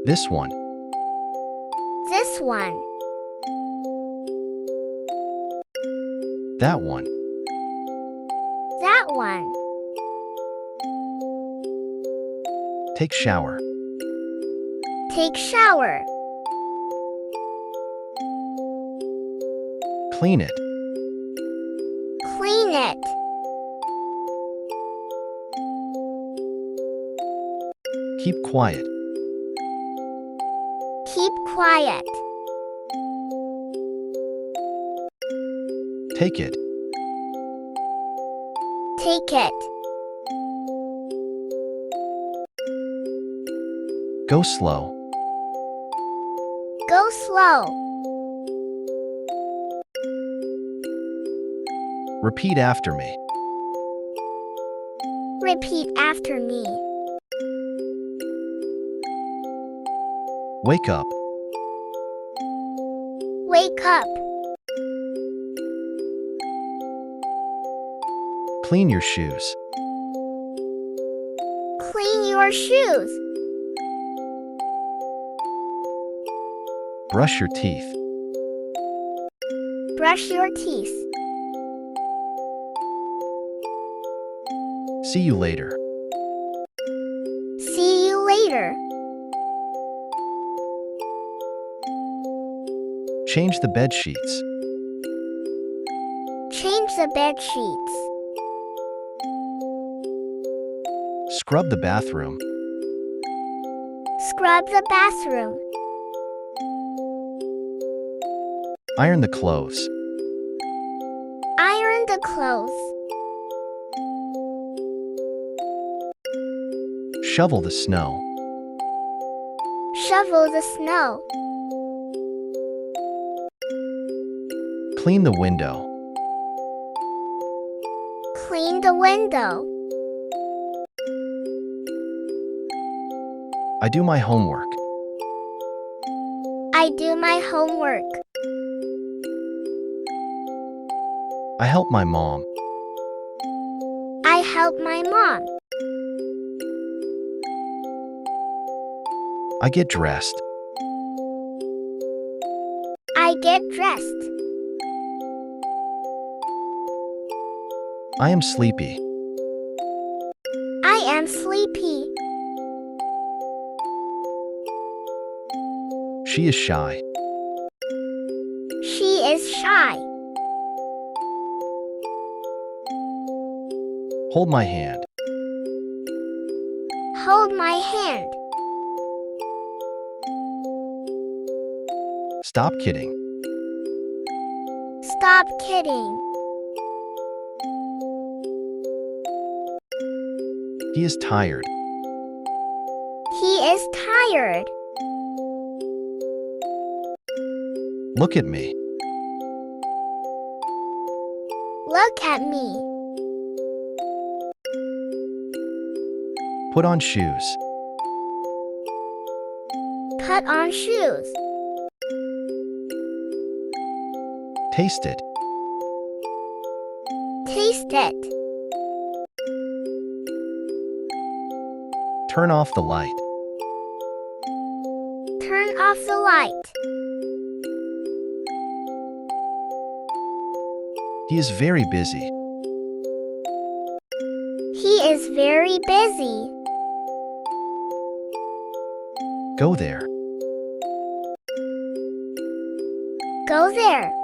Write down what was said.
This one. This one. That one. That one. Take shower. Take shower. Clean it. Clean it. Keep quiet. Keep quiet. Take it. Take it. Go slow. Go slow. Repeat after me. Repeat after me. Wake up. Wake up. Clean your shoes. Clean your shoes. Brush your teeth. Brush your teeth. See you later. See you later. Change the bed sheets. Change the bed sheets. Scrub the bathroom. Scrub the bathroom. Iron the clothes. Iron the clothes. Shovel the snow. Shovel the snow. Clean the window. Clean the window. I do my homework. I do my homework. I help my mom. I help my mom. I get dressed. I get dressed. I am sleepy. I am sleepy. She is shy. She is shy. Hold my hand. Hold my hand. Stop kidding. Stop kidding. He is tired. He is tired. Look at me. Look at me. Put on shoes. Put on shoes. Taste it. Taste it. Turn off the light. Turn off the light. He is very busy. He is very busy. Go there. Go there.